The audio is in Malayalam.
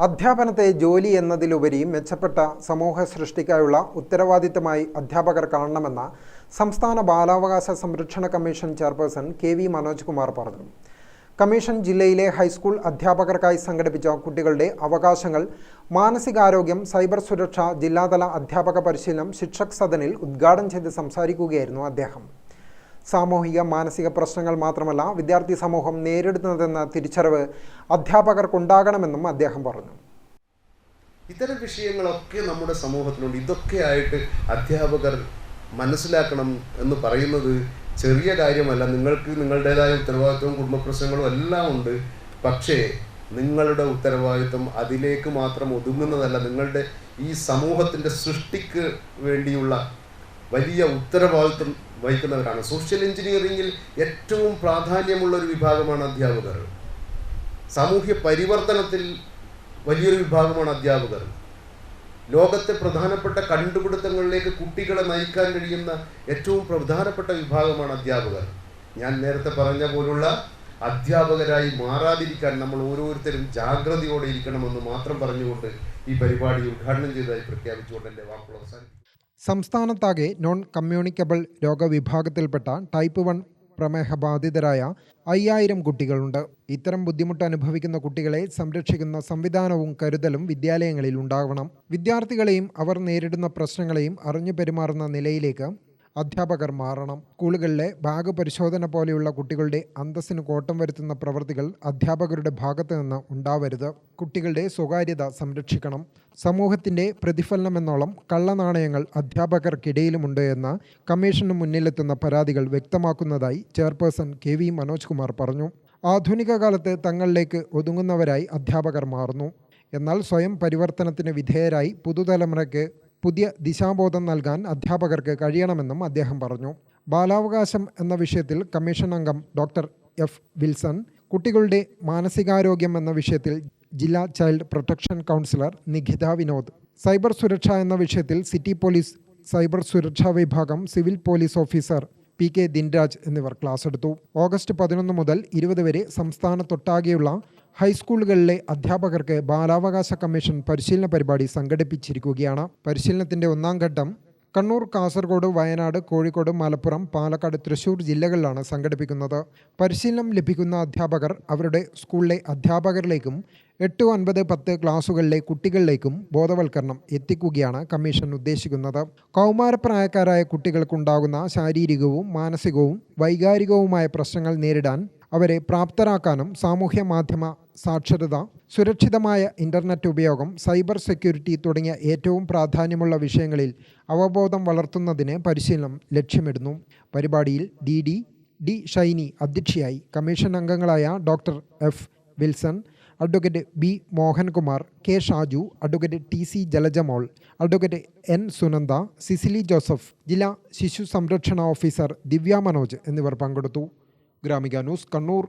അധ്യാപനത്തെ ജോലി എന്നതിലുപരി മെച്ചപ്പെട്ട സമൂഹ സൃഷ്ടിക്കാനുള്ള ഉത്തരവാദിത്തമായി അധ്യാപകർ കാണണമെന്ന് സംസ്ഥാന ബാലാവകാശ സംരക്ഷണ കമ്മീഷൻ ചെയർപേഴ്സൺ കെ.വി. മനോജ് കുമാർ പറഞ്ഞു. കമ്മീഷൻ ജില്ലയിലെ ഹൈസ്കൂൾ അധ്യാപകർക്കായി സംഘടിപ്പിച്ച കുട്ടികളുടെ അവകാശങ്ങൾ, മാനസികാരോഗ്യം, സൈബർ സുരക്ഷ ജില്ലാതല അധ്യാപക പരിശീലനം ശിക്ഷക് സദനിൽ ഉദ്ഘാടനം ചെയ്ത് സംസാരിക്കുകയായിരുന്നു അദ്ദേഹം. സാമൂഹിക മാനസിക പ്രശ്നങ്ങൾ മാത്രമല്ല വിദ്യാർത്ഥി സമൂഹം നേരിടുന്നതെന്ന തിരിച്ചറിവ് അധ്യാപകർക്കുണ്ടാകണമെന്നും അദ്ദേഹം പറഞ്ഞു. ഇത്തരം വിഷയങ്ങളൊക്കെ നമ്മുടെ സമൂഹത്തിലുണ്ട്. ഇതൊക്കെയായിട്ട് അധ്യാപകർ മനസ്സിലാക്കണം എന്ന് പറയുന്നത് ചെറിയ കാര്യമല്ല. നിങ്ങൾക്ക് നിങ്ങളുടേതായ ഉത്തരവാദിത്വവും കുടുംബ പ്രശ്നങ്ങളും എല്ലാം ഉണ്ട്. പക്ഷേ നിങ്ങളുടെ ഉത്തരവാദിത്വം അതിലേക്ക് മാത്രം ഒതുങ്ങുന്നതല്ല. നിങ്ങളുടെ ഈ സമൂഹത്തിൻ്റെ സൃഷ്ടിക്ക് വേണ്ടിയുള്ള വലിയ ഉത്തരവാദിത്വം വഹിക്കുന്നവരാണ്. സോഷ്യൽ എഞ്ചിനീയറിംഗിൽ ഏറ്റവും പ്രാധാന്യമുള്ള ഒരു വിഭാഗമാണ് അധ്യാപകർ. സാമൂഹ്യ പരിവർത്തനത്തിൽ വലിയൊരു വിഭാഗമാണ് അധ്യാപകർ. ലോകത്തെ പ്രധാനപ്പെട്ട കണ്ടുപിടുത്തങ്ങളിലേക്ക് കുട്ടികളെ നയിക്കാൻ കഴിയുന്ന ഏറ്റവും പ്രധാനപ്പെട്ട വിഭാഗമാണ് അധ്യാപകർ. ഞാൻ നേരത്തെ പറഞ്ഞ പോലുള്ള അധ്യാപകരായി മാറാതിരിക്കാൻ നമ്മൾ ഓരോരുത്തരും ജാഗ്രതയോടെ ഇരിക്കണമെന്ന് മാത്രം പറഞ്ഞുകൊണ്ട് ഈ പരിപാടി ഉദ്ഘാടനം ചെയ്തതായി പ്രഖ്യാപിച്ചുകൊണ്ട് എൻ്റെ വാക്കുകൾ അവസാനിപ്പിക്കും. സംസ്ഥാനത്താകെ നോൺ കമ്മ്യൂണിക്കബിൾ രോഗവിഭാഗത്തിൽപ്പെട്ട ടൈപ്പ് 1 പ്രമേഹ ബാധിതരായ 5000 കുട്ടികളുണ്ട്. ഇത്തരം ബുദ്ധിമുട്ട് അനുഭവിക്കുന്ന കുട്ടികളെ സംരക്ഷിക്കുന്ന സംവിധാനവും കരുതലും വിദ്യാലയങ്ങളിൽ ഉണ്ടാവണം. വിദ്യാർത്ഥികളെയും അവർ നേരിടുന്ന പ്രശ്നങ്ങളെയും അറിഞ്ഞു പെരുമാറുന്ന നിലയിലേക്ക് അധ്യാപകർ മാറണം. സ്കൂളുകളിലെ ബാഗ് പരിശോധന പോലെയുള്ള കുട്ടികളുടെ അന്തസ്സിന് കോട്ടം വരുത്തുന്ന പ്രവൃത്തികൾ അധ്യാപകരുടെ ഭാഗത്തു നിന്ന് ഉണ്ടാവരുത്. കുട്ടികളുടെ സ്വകാര്യത സംരക്ഷിക്കണം. സമൂഹത്തിൻ്റെ പ്രതിഫലനമെന്നോളം കള്ളനാണയങ്ങൾ അധ്യാപകർക്കിടയിലുമുണ്ട് എന്ന് കമ്മീഷന് മുന്നിലെത്തുന്ന പരാതികൾ വ്യക്തമാക്കുന്നതായി ചെയർപേഴ്സൺ കെ.വി. മനോജ് കുമാർ പറഞ്ഞു. ആധുനിക കാലത്ത് തങ്ങളിലേക്ക് ഒതുങ്ങുന്നവരായി അധ്യാപകർ മാറുന്നു. എന്നാൽ സ്വയം പരിവർത്തനത്തിന് വിധേയരായി പുതുതലമുറയ്ക്ക് പുതിയ ദിശാബോധം നൽകാൻ അധ്യാപകർക്ക് കഴിയണമെന്നും അദ്ദേഹം പറഞ്ഞു. ബാലാവകാശം എന്ന വിഷയത്തിൽ കമ്മീഷൻ അംഗം ഡോക്ടർ എഫ്. വിൽസൺ, കുട്ടികളുടെ മാനസികാരോഗ്യം എന്ന വിഷയത്തിൽ ജില്ലാ child protection counsellor Nikhitha Vinod, cyber സുരക്ഷ എന്ന വിഷയത്തിൽ സിറ്റി പോലീസ് സൈബർ സുരക്ഷാ വിഭാഗം civil police officer P K. Dinraj എന്നിവർ ക്ലാസ് എടുത്തു. ഓഗസ്റ്റ് 11 മുതൽ 20 വരെ സംസ്ഥാനത്തൊട്ടാകെയുള്ള ഹൈസ്കൂളുകളിലെ അധ്യാപകർക്ക് ബാലാവകാശ കമ്മീഷൻ പരിശീലന പരിപാടി സംഘടിപ്പിച്ചിരിക്കുകയാണ്. പരിശീലനത്തിൻ്റെ 1ാം ഘട്ടം കണ്ണൂർ, കാസർഗോഡ്, വയനാട്, കോഴിക്കോട്, മലപ്പുറം, പാലക്കാട്, തൃശൂർ ജില്ലകളിലാണ് സംഘടിപ്പിക്കുന്നത്. പരിശീലനം ലഭിക്കുന്ന അധ്യാപകർ അവരുടെ സ്കൂളിലെ അധ്യാപകരിലേക്കും 8, 9, 10 ക്ലാസുകളിലെ കുട്ടികളിലേക്കും ബോധവൽക്കരണം എത്തിക്കുകയാണ് കമ്മീഷൻ ഉദ്ദേശിക്കുന്നത്. കൗമാരപ്രായക്കാരായ കുട്ടികൾക്കുണ്ടാകുന്ന ശാരീരികവും മാനസികവും വൈകാരികവുമായ പ്രശ്നങ്ങൾ നേരിടാൻ അവരെ പ്രാപ്തരാക്കാനും സാമൂഹ്യ മാധ്യമ സാക്ഷരത, സുരക്ഷിതമായ ഇൻ്റർനെറ്റ് ഉപയോഗം, സൈബർ സെക്യൂരിറ്റി തുടങ്ങിയ ഏറ്റവും പ്രാധാന്യമുള്ള വിഷയങ്ങളിൽ അവബോധം വളർത്തുന്നതിന് പരിശീലനം ലക്ഷ്യമിടുന്നു. പരിപാടിയിൽ ഡി ഷൈനി അധ്യക്ഷയായി. കമ്മീഷൻ അംഗങ്ങളായ doctor F. Wilson, advocate B. Mohankumar, K. Shaju, advocate TC. Jalajamol, advocate N. Sunanda, Cicily Joseph, ജില്ലാ ശിശു സംരക്ഷണ ഓഫീസർ ദിവ്യ മനോജ് എന്നിവർ പങ്കെടുത്തു. ഗ്രാമിക ന്യൂസ്, കണ്ണൂർ.